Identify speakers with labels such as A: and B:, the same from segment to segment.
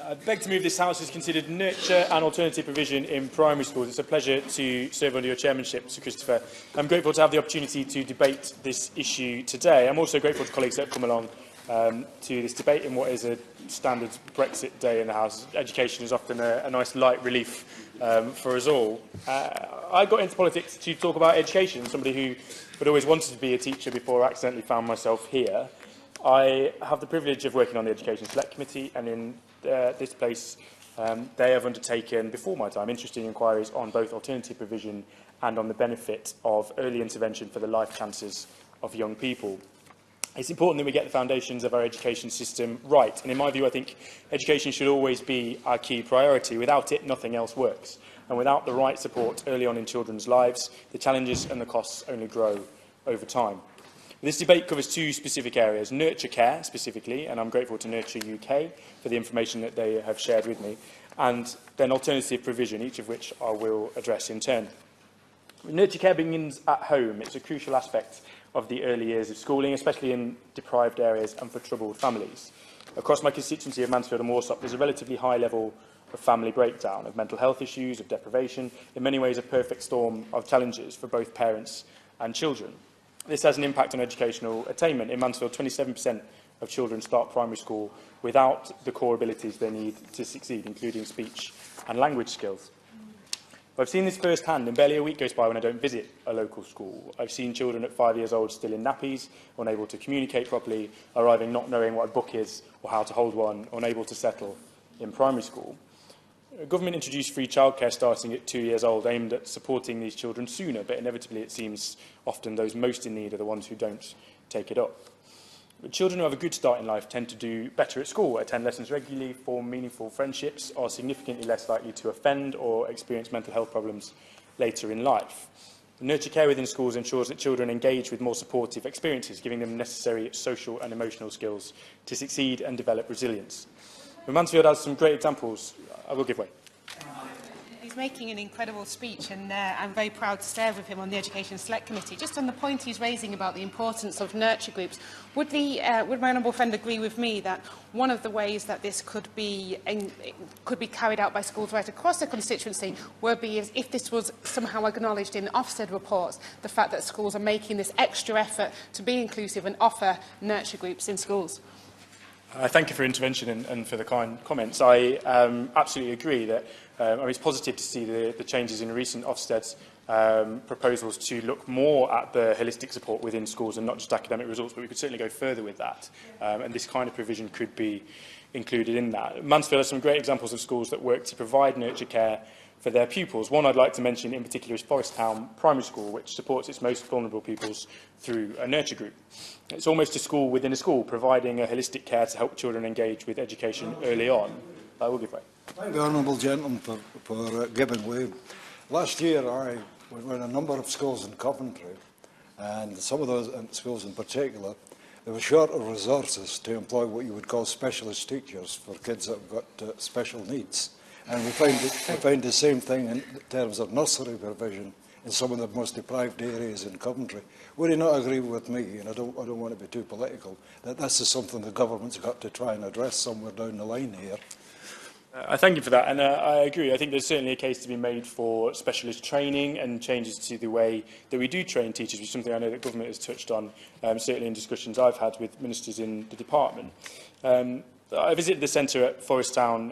A: I beg to move this House has considered nurture and alternative provision in primary schools. It's a pleasure to serve under your chairmanship, Sir Christopher. I'm grateful to have the opportunity to debate this issue today. I'm also grateful to colleagues that have come along to this debate in what is a standard Brexit day in the House. Education is often a nice light relief for us all. I got into politics to talk about education, somebody who had always wanted to be a teacher before I accidentally found myself here. I have the privilege of working on the Education Select Committee, and in this place they have undertaken, before my time, interesting inquiries on both alternative provision and on the benefit of early intervention for the life chances of young people. It's important that we get the foundations of our education system right, and in my view I think education should always be our key priority. Without it, nothing else works, and without the right support early on in children's lives, the challenges and the costs only grow over time. This debate covers two specific areas: nurture care specifically, and I'm grateful to Nurture UK for the information that they have shared with me, and then alternative provision, each of which I will address in turn. Nurture care begins at home. It's a crucial aspect of the early years of schooling, especially in deprived areas and for troubled families. Across my constituency of Mansfield and Warsop, there's a relatively high level of family breakdown, of mental health issues, of deprivation, in many ways a perfect storm of challenges for both parents and children. This has an impact on educational attainment. In Mansfield, 27% of children start primary school without the core abilities they need to succeed, including speech and language skills. I've seen this firsthand, and barely a week goes by when I don't visit a local school. I've seen children at 5 years old still in nappies, unable to communicate properly, arriving not knowing what a book is or how to hold one, unable to settle in primary school. The government introduced free childcare starting at 2 years old, aimed at supporting these children sooner, but inevitably it seems often those most in need are the ones who don't take it up. But children who have a good start in life tend to do better at school, attend lessons regularly, form meaningful friendships, are significantly less likely to offend or experience mental health problems later in life. Nurture care within schools ensures that children engage with more supportive experiences, giving them necessary social and emotional skills to succeed and develop resilience. But Mansfield has some great examples. I will give way.
B: He's making an incredible speech, and I'm very proud to serve with him on the Education Select Committee. Just on the point he's raising about the importance of nurture groups, would my honourable friend agree with me that one of the ways that this could be carried out by schools right across the constituency would be if this was somehow acknowledged in Ofsted reports, the fact that schools are making this extra effort to be inclusive and offer nurture groups in schools?
A: Thank you for your intervention and for the kind comments. I absolutely agree that it's positive to see the changes in recent Ofsted proposals to look more at the holistic support within schools and not just academic results, but we could certainly go further with that. And this kind of provision could be included in that. Mansfield has some great examples of schools that work to provide nurture care for their pupils. One I'd like to mention in particular is Forest Town Primary School, which supports its most vulnerable pupils through a nurture group. It's almost a school within a school, providing a holistic care to help children engage with education early on. I will give way.
C: Thank the honourable gentleman for giving way. Last year I went in a number of schools in Coventry, and some of those schools in particular, there were short of resources to employ what you would call specialist teachers for kids that have got special needs. And we find the same thing in terms of nursery provision in some of the most deprived areas in Coventry. Would you not agree with me, and I don't want to be too political, that this is something the government's got to try and address somewhere down the line here?
A: I thank you for that, and I agree. I think there's certainly a case to be made for specialist training and changes to the way that we do train teachers, which is something I know that government has touched on, certainly in discussions I've had with ministers in the department. I visited the centre at Forest Town,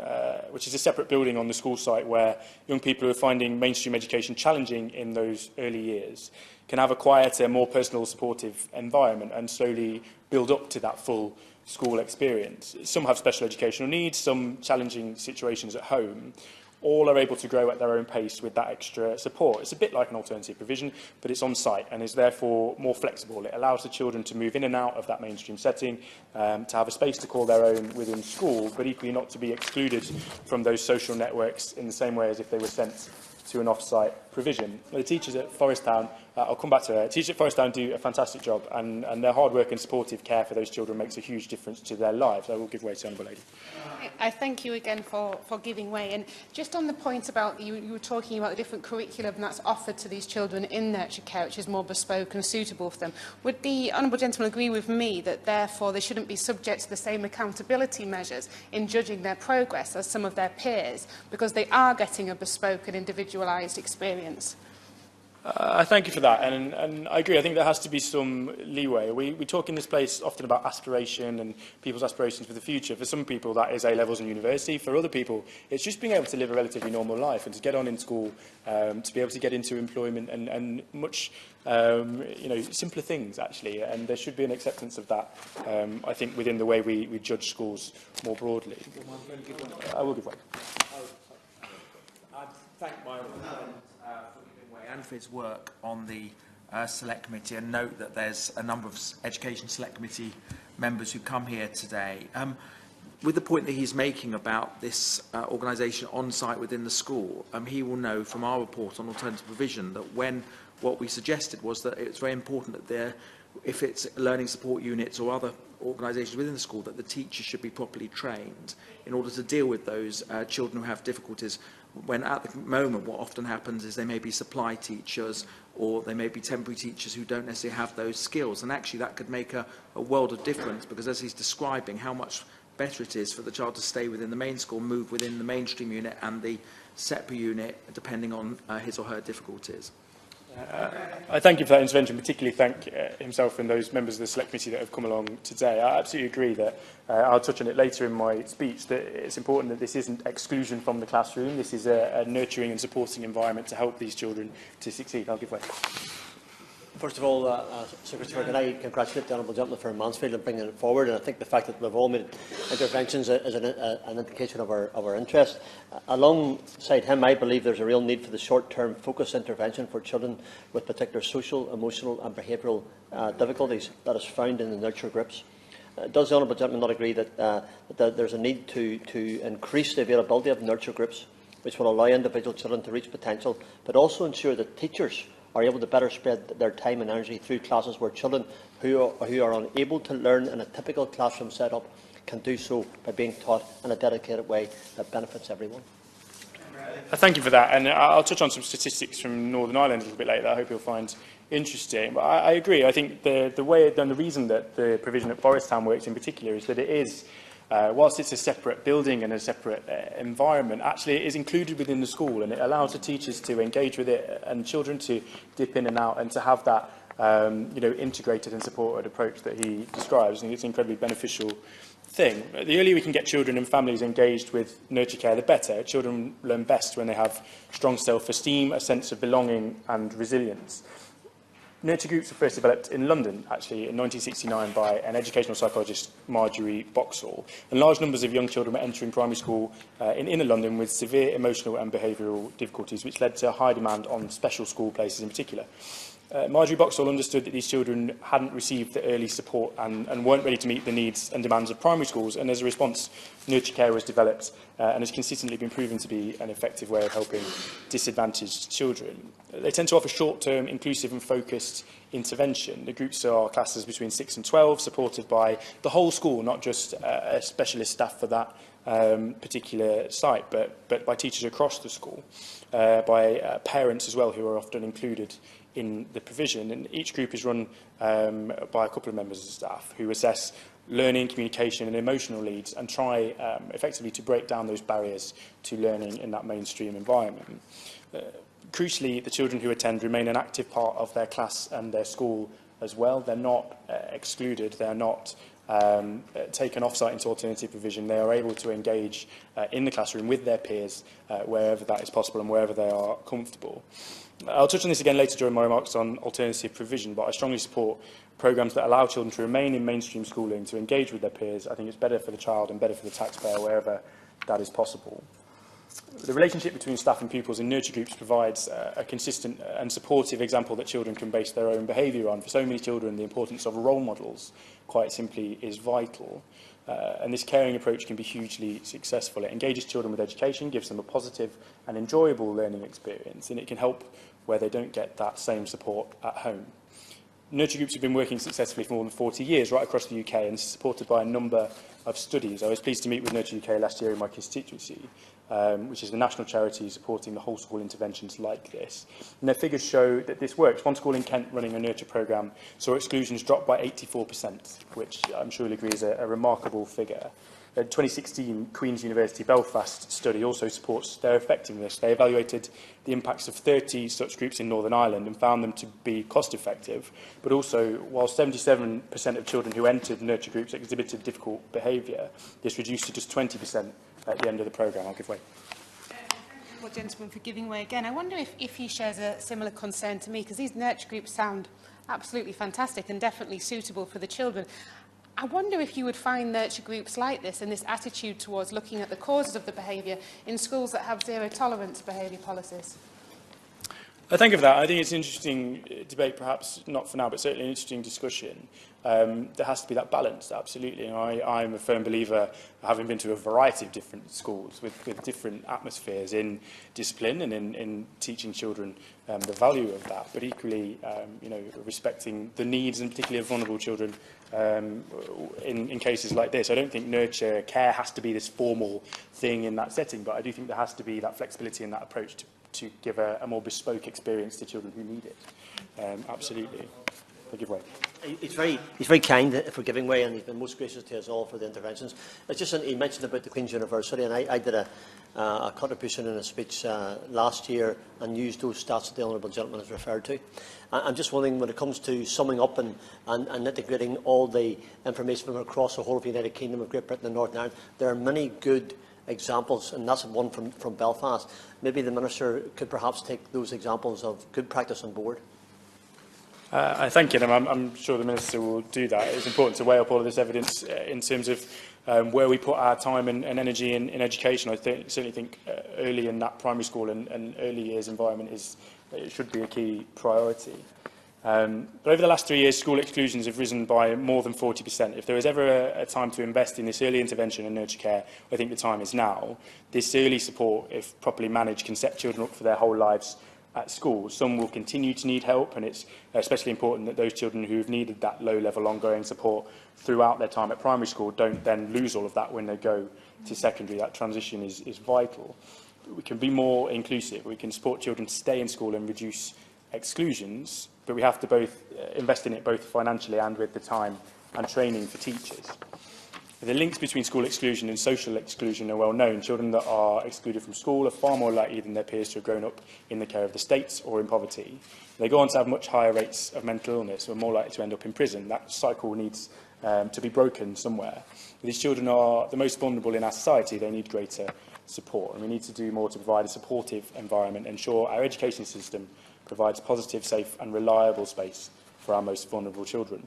A: which is a separate building on the school site where young people who are finding mainstream education challenging in those early years can have a quieter, more personal, supportive environment and slowly build up to that full school experience. Some have special educational needs, some challenging situations at home. All are able to grow at their own pace with that extra support. It's a bit like an alternative provision, but it's on site and is therefore more flexible. It allows the children to move in and out of that mainstream setting, to have a space to call their own within school, but equally not to be excluded from those social networks in the same way as if they were sent to an off-site provision. The teachers at Forest Town I'll come back to her. Teachers at Forest Town do a fantastic job, and their hard work and supportive care for those children makes a huge difference to their lives. I will give way to the Honourable Lady.
B: I thank you again for giving way. And just on the point about, you were talking about the different curriculum that's offered to these children in nurture care, which is more bespoke and suitable for them. Would the Honourable Gentleman agree with me that therefore they shouldn't be subject to the same accountability measures in judging their progress as some of their peers, because they are getting a bespoke and individualised experience?
A: I thank you for that, and I agree. I think there has to be some leeway. We talk in this place often about aspiration and people's aspirations for the future. For some people, that is A-levels and university. For other people, it's just being able to live a relatively normal life and to get on in school, to be able to get into employment and much simpler things, actually. And there should be an acceptance of that, I think, within the way we judge schools more broadly. I will give way.
D: I thank my friend for giving way and for his work on the Select Committee, and note that there's a number of Education Select Committee members who come here today. With the point that he's making about this organisation on site within the school, he will know from our report on alternative provision that what we suggested was that it's very important that if it's learning support units or other organisations within the school, that the teachers should be properly trained in order to deal with those children who have difficulties. When at the moment what often happens is they may be supply teachers or they may be temporary teachers who don't necessarily have those skills, and actually that could make a world of difference, because as he's describing how much better it is for the child to stay within the main school, move within the mainstream unit and the SEPA unit depending on his or her difficulties.
A: I thank you for that intervention, particularly thank himself and those members of the Select Committee that have come along today. I absolutely agree that, I'll touch on it later in my speech, that it's important that this isn't exclusion from the classroom. This is a nurturing and supporting environment to help these children to succeed. I'll give way.
E: First of all, Sir Christopher, can I congratulate the Honourable Gentleman for Mansfield and bringing it forward, and I think the fact that we've all made interventions is an indication of our interest. Alongside him, I believe there's a real need for the short-term focused intervention for children with particular social, emotional and behavioural difficulties that is found in the nurture groups. Does the Honourable Gentleman not agree that there's a need to increase the availability of nurture groups, which will allow individual children to reach potential, but also ensure that teachers are able to better spread their time and energy through classes where children who are unable to learn in a typical classroom setup can do so by being taught in a dedicated way that benefits everyone?
A: Thank you for that, and I'll touch on some statistics from Northern Ireland a little bit later that I hope you'll find interesting. But I agree. I think the way and the reason that the provision at Forest Town works in particular is that it is, whilst it's a separate building and a separate environment, actually it is included within the school, and it allows the teachers to engage with it and children to dip in and out and to have that integrated and supported approach that he describes. I think it's an incredibly beneficial thing. The earlier we can get children and families engaged with nurture care, the better. Children learn best when they have strong self-esteem, a sense of belonging and resilience. Nurture groups were first developed in London, actually, in 1969 by an educational psychologist, Marjorie Boxall. And large numbers of young children were entering primary school in inner London with severe emotional and behavioural difficulties, which led to a high demand on special school places in particular. Marjorie Boxall understood that these children hadn't received the early support and weren't ready to meet the needs and demands of primary schools, and as a response, nurture care was developed and has consistently been proven to be an effective way of helping disadvantaged children. They tend to offer short-term, inclusive and focused intervention. The groups are classes between 6 and 12, supported by the whole school, not just a specialist staff for that particular site, but by teachers across the school, by parents as well, who are often included in the provision. And each group is run by a couple of members of the staff who assess learning, communication and emotional needs and try effectively to break down those barriers to learning in that mainstream environment. Crucially, the children who attend remain an active part of their class and their school as well. They're not excluded, they're not taken off-site into alternative provision. They are able to engage in the classroom with their peers wherever that is possible and wherever they are comfortable. I'll touch on this again later during my remarks on alternative provision, but I strongly support programmes that allow children to remain in mainstream schooling, to engage with their peers. I think it's better for the child and better for the taxpayer wherever that is possible. The relationship between staff and pupils in nurture groups provides a consistent and supportive example that children can base their own behaviour on. For so many children, the importance of role models, quite simply, is vital. And this caring approach can be hugely successful. It engages children with education, gives them a positive and enjoyable learning experience, and it can help where they don't get that same support at home. Nurture groups have been working successfully for more than 40 years right across the UK, and this is supported by a number of studies. I was pleased to meet with Nurture UK last year in my constituency, which is the national charity supporting the whole school interventions like this. And their figures show that this works. One school in Kent running a Nurture programme saw exclusions drop by 84%, which I'm sure you'll agree is a remarkable figure. The 2016 Queen's University Belfast study also supports their effectiveness. They evaluated the impacts of 30 such groups in Northern Ireland and found them to be cost-effective, but also, while 77% of children who entered nurture groups exhibited difficult behaviour, this reduced to just 20% at the end of the programme. I'll give way.
B: Well, gentleman, for giving way again. I wonder if he shares a similar concern to me, because these nurture groups sound absolutely fantastic and definitely suitable for the children. I wonder if you would find nurture groups like this and this attitude towards looking at the causes of the behaviour in schools that have zero tolerance behaviour policies.
A: Thank you for that. I think it's an interesting debate, perhaps not for now, but certainly an interesting discussion. There has to be that balance, absolutely. And I'm a firm believer, having been to a variety of different schools with different atmospheres in discipline and in teaching children the value of that, but equally, respecting the needs and particularly of vulnerable children in cases like this. I don't think nurture care has to be this formal thing in that setting, but I do think there has to be that flexibility in that approach to give a more bespoke experience to children who need it. Absolutely. I'll give way.
E: He's very kind for giving way, and he's been most gracious to us all for the interventions. It's just he mentioned about the Queen's University, and I did a contribution in a speech last year and used those stats that the honourable gentleman has referred to. I'm just wondering, when it comes to summing up and integrating all the information from across the whole of the United Kingdom of Great Britain and Northern Ireland, there are many good examples, and that's one from Belfast. Maybe the Minister could perhaps take those examples of good practice on board.
A: I thank you, and I'm sure the Minister will do that. It's important to weigh up all of this evidence in terms of where we put our time and energy in education. I certainly think early in that primary school and early years environment it should be a key priority. But over the last 3 years, school exclusions have risen by more than 40%. If there was ever a time to invest in this early intervention and nurture care, I think the time is now. This early support, if properly managed, can set children up for their whole lives at school. Some will continue to need help, and it's especially important that those children who have needed that low-level ongoing support throughout their time at primary school don't then lose all of that when they go to secondary. That transition is vital. We can be more inclusive. We can support children to stay in school and reduce exclusions, but we have to both invest in it both financially and with the time and training for teachers. The links between school exclusion and social exclusion are well known. Children that are excluded from school are far more likely than their peers to have grown up in the care of the state or in poverty. They go on to have much higher rates of mental illness or are more likely to end up in prison. That cycle needs to be broken somewhere. These children are the most vulnerable in our society. They need greater support, and we need to do more to provide a supportive environment, ensure our education system provides positive, safe and reliable space for our most vulnerable children.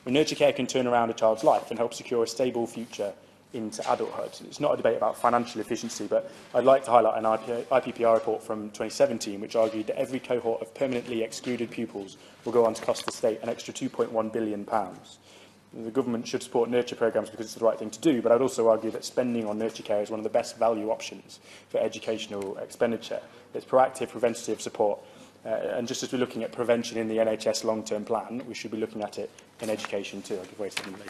A: Nurture care can turn around a child's life and help secure a stable future into adulthood. It's not a debate about financial efficiency, but I'd like to highlight an IPPR report from 2017 which argued that every cohort of permanently excluded pupils will go on to cost the state an extra £2.1 billion. The government should support nurture programmes because it's the right thing to do, but I'd also argue that spending on nurture care is one of the best value options for educational expenditure. It's proactive, preventative support. And just as we're looking at prevention in the NHS long-term plan, we should be looking at it in education too. I'll give way to Stephen Lee.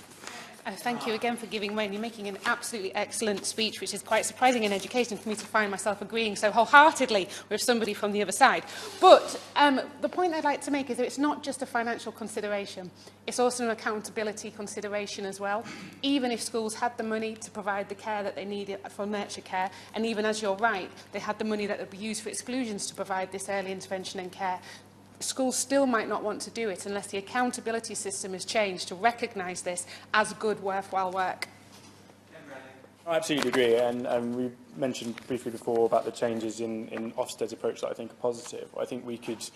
B: Thank you again for giving way. You're making an absolutely excellent speech, which is quite surprising in education for me to find myself agreeing so wholeheartedly with somebody from the other side. But the point I'd like to make is that it's not just a financial consideration. It's also an accountability consideration as well. Even if schools had the money to provide the care that they needed for nurture care, and even as you're right, they had the money that would be used for exclusions to provide this early intervention and care, schools still might not want to do it unless the accountability system is changed to recognise this as good, worthwhile work.
A: I absolutely agree, and we mentioned briefly before about the changes in Ofsted's approach that I think are positive. I think we could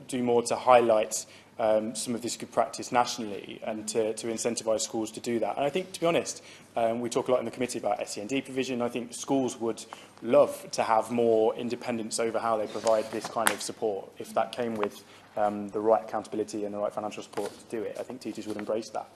A: do more to highlight some of this good practice nationally and to incentivise schools to do that. And I think, to be honest, we talk a lot in the committee about SEND provision. I think schools would love to have more independence over how they provide this kind of support. If that came with the right accountability and the right financial support to do it, I think teachers would embrace that.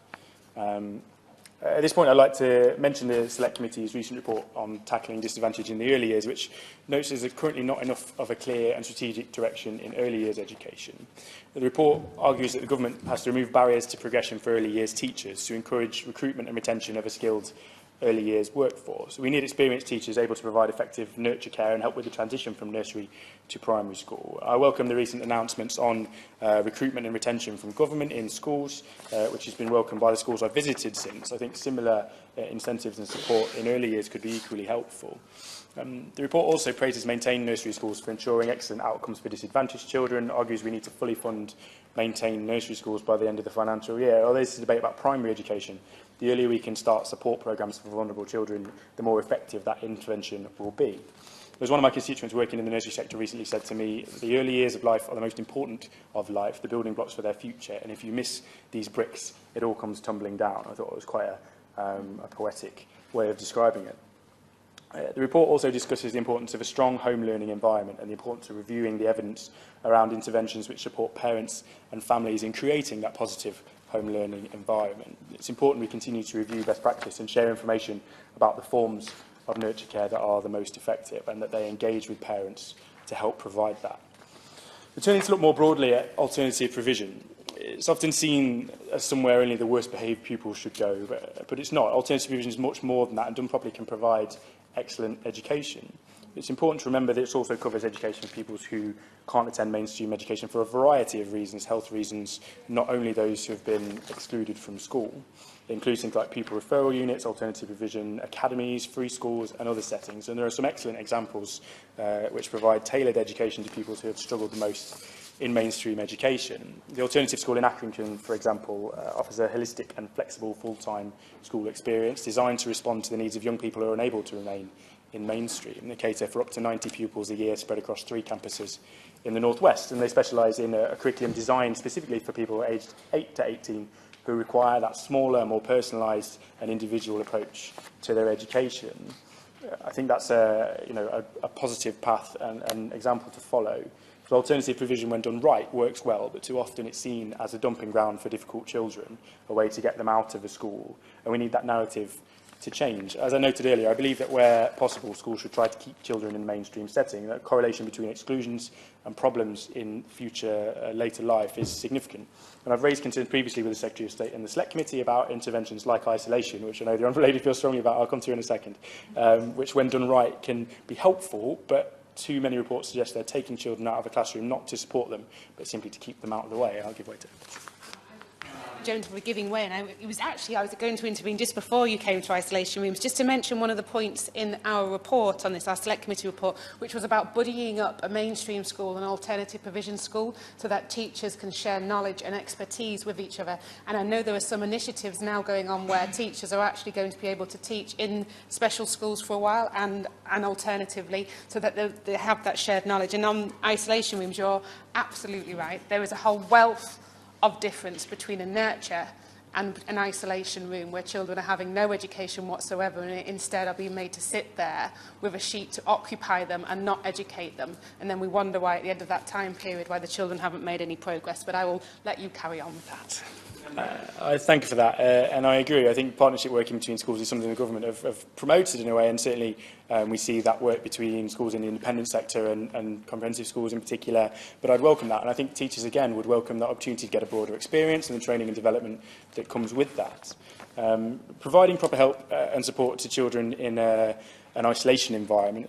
A: At this point, I'd like to mention the Select Committee's recent report on tackling disadvantage in the early years, which notes there's currently not enough of a clear and strategic direction in early years education. The report argues that the government has to remove barriers to progression for early years teachers to encourage recruitment and retention of a skilled early years workforce. We need experienced teachers able to provide effective nurture care and help with the transition from nursery to primary school. I welcome the recent announcements on recruitment and retention from government in schools, which has been welcomed by the schools I've visited since. I think similar incentives and support in early years could be equally helpful. The report also praises maintained nursery schools for ensuring excellent outcomes for disadvantaged children, argues we need to fully fund maintained nursery schools by the end of the financial year. Although this is a debate about primary education, the earlier we can start support programmes for vulnerable children, the more effective that intervention will be. As one of my constituents working in the nursery sector recently said to me, the early years of life are the most important of life, the building blocks for their future, and if you miss these bricks, it all comes tumbling down. I thought it was quite a poetic way of describing it. The report also discusses the importance of a strong home learning environment and the importance of reviewing the evidence around interventions which support parents and families in creating that positive home learning environment. It's important we continue to review best practice and share information about the forms of nurture care that are the most effective and that they engage with parents to help provide that. Turning to look more broadly at alternative provision, it's often seen as somewhere only the worst behaved pupils should go, but it's not. Alternative provision is much more than that, and done properly can provide excellent education. It's important to remember that it also covers education for pupils who can't attend mainstream education for a variety of reasons, health reasons, not only those who have been excluded from school. It includes things like pupil referral units, alternative provision, academies, free schools and other settings. And there are some excellent examples which provide tailored education to pupils who have struggled the most in mainstream education. The alternative school in Accrington, for example, offers a holistic and flexible full-time school experience designed to respond to the needs of young people who are unable to remain in mainstream. They cater for up to 90 pupils a year spread across 3 campuses in the northwest, and they specialise in a curriculum designed specifically for people aged 8 to 18 who require that smaller, more personalised and individual approach to their education. I think that's a positive path and an example to follow. So alternative provision, when done right, works well, but too often it's seen as a dumping ground for difficult children, a way to get them out of the school, and we need that narrative to change. As I noted earlier, I believe that where possible, schools should try to keep children in a mainstream setting. That correlation between exclusions and problems in future later life is significant. And I've raised concerns previously with the Secretary of State and the Select Committee about interventions like isolation, which I know the Honourable Lady feels strongly about. I'll come to in a second, which, when done right, can be helpful, but too many reports suggest they're taking children out of a classroom not to support them, but simply to keep them out of the way. I'll give way to
B: Jones for giving way, and I was going to intervene just before you came to isolation rooms, just to mention one of the points in our report on this, our Select Committee report, which was about buddying up a mainstream school and alternative provision school so that teachers can share knowledge and expertise with each other. And I know there are some initiatives now going on where teachers are actually going to be able to teach in special schools for a while and alternatively, so that they have that shared knowledge. And on isolation rooms, you're absolutely right. There is a whole wealth of difference between a nurture and an isolation room where children are having no education whatsoever and instead are being made to sit there with a sheet to occupy them and not educate them. And then we wonder why at the end of that time period why the children haven't made any progress. But I will let you carry on with that.
A: I thank you for that, and I agree. I think partnership working between schools is something the government have promoted in a way, and certainly we see that work between schools in the independent sector and comprehensive schools in particular. But I'd welcome that, and I think teachers again would welcome that opportunity to get a broader experience and the training and development that comes with that. Providing proper help and support to children in an isolation environment,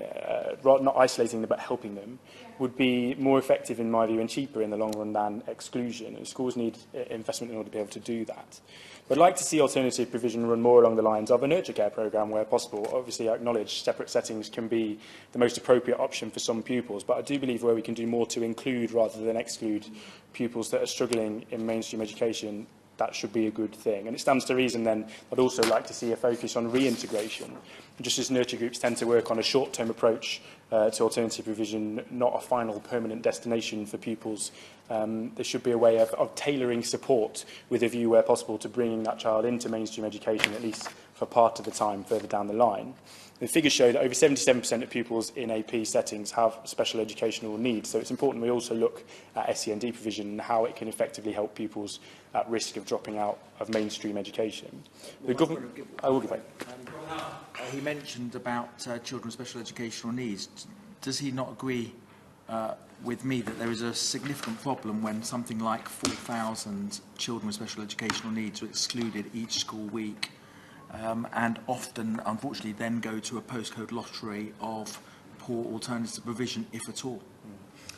A: not isolating them but helping them, would be more effective in my view and cheaper in the long run than exclusion. And schools need investment in order to be able to do that. But I'd like to see alternative provision run more along the lines of a nurture care programme where possible. Obviously, I acknowledge separate settings can be the most appropriate option for some pupils, but I do believe where we can do more to include rather than exclude pupils that are struggling in mainstream education, that should be a good thing. And it stands to reason then I'd also like to see a focus on reintegration. Just as nurture groups tend to work on a short-term approach to alternative provision, not a final permanent destination for pupils, there should be a way of tailoring support with a view where possible to bringing that child into mainstream education, at least for part of the time further down the line. The figures show that over 77% of pupils in AP settings have special educational needs, so it's important we also look at SEND provision and how it can effectively help pupils at risk of dropping out of mainstream education. The government... I will give way.
D: He mentioned about children with special educational needs. Does he not agree with me that there is a significant problem when something like 4,000 children with special educational needs are excluded each school week and often, unfortunately, then go to a postcode lottery of poor alternative provision, if at all?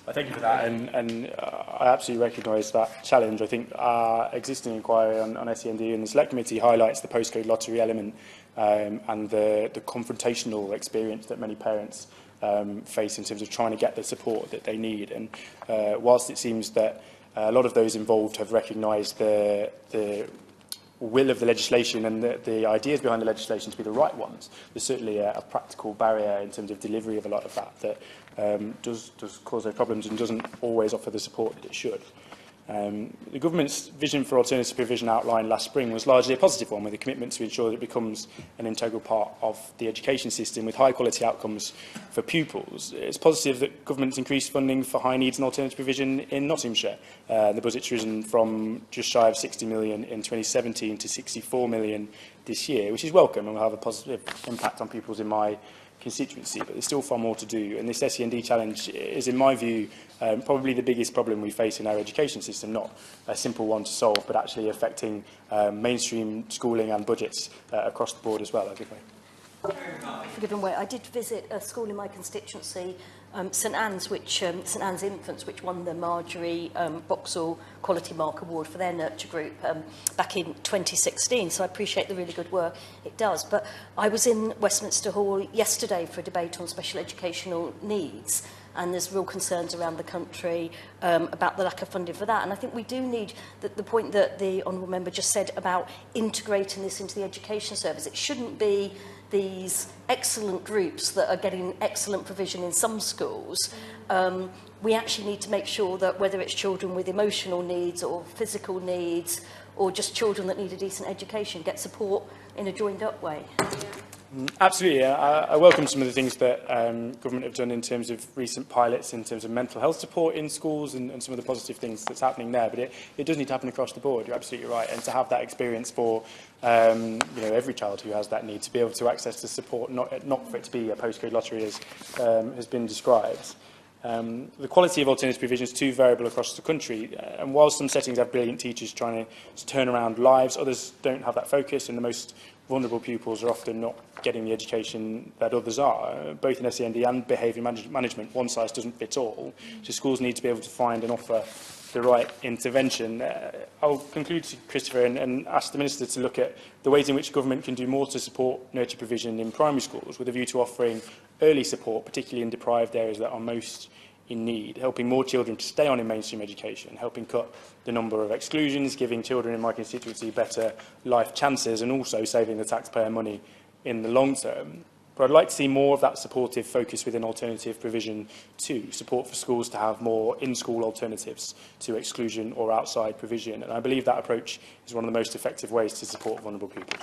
A: I thank you for that, and I absolutely recognise that challenge. I think our existing inquiry on SEND and the Select Committee highlights the postcode lottery element and the confrontational experience that many parents face in terms of trying to get the support that they need. And whilst it seems that a lot of those involved have recognised the will of the legislation and the ideas behind the legislation to be the right ones, there's certainly a practical barrier in terms of delivery of a lot of that does cause those problems and doesn't always offer the support that it should. The government's vision for alternative provision outlined last spring was largely a positive one, with a commitment to ensure that it becomes an integral part of the education system with high quality outcomes for pupils. It's positive that government's increased funding for high needs and alternative provision in Nottinghamshire. The budget's risen from just shy of 60 million in 2017 to 64 million this year, which is welcome and will have a positive impact on pupils in my constituency, but there's still far more to do, and this SEND challenge is, in my view, probably the biggest problem we face in our education system, not a simple one to solve, but actually affecting mainstream schooling and budgets across the board as well. I'll give way.
F: Forgiven way. I did visit a school in my constituency, St Anne's Infants, which won the Marjorie Boxall Quality Mark Award for their nurture group back in 2016. So I appreciate the really good work it does. But I was in Westminster Hall yesterday for a debate on special educational needs, and there's real concerns around the country about the lack of funding for that. And I think we do need the point that the Honourable Member just said about integrating this into the education service. It shouldn't be these excellent groups that are getting excellent provision in some schools. We actually need to make sure that whether it's children with emotional needs or physical needs or just children that need a decent education get support in a joined up way.
A: Absolutely. I welcome some of the things that government have done in terms of recent pilots, in terms of mental health support in schools and some of the positive things that's happening there. But it does need to happen across the board. You're absolutely right. And to have that experience for every child who has that need, to be able to access the support, not for it to be a postcode lottery as has been described. The quality of alternative provision is too variable across the country, and while some settings have brilliant teachers trying to turn around lives, others don't have that focus, and the most vulnerable pupils are often not getting the education that others are, both in SEND and behaviour management. One size doesn't fit all, so schools need to be able to find and offer the right intervention. I'll conclude, Christopher, and ask the Minister to look at the ways in which government can do more to support nurture provision in primary schools, with a view to offering early support, particularly in deprived areas that are most in need, helping more children to stay on in mainstream education, helping cut the number of exclusions, giving children in my constituency better life chances, and also saving the taxpayer money in the long term. But I'd like to see more of that supportive focus within alternative provision too, support for schools to have more in-school alternatives to exclusion or outside provision. And I believe that approach is one of the most effective ways to support vulnerable pupils.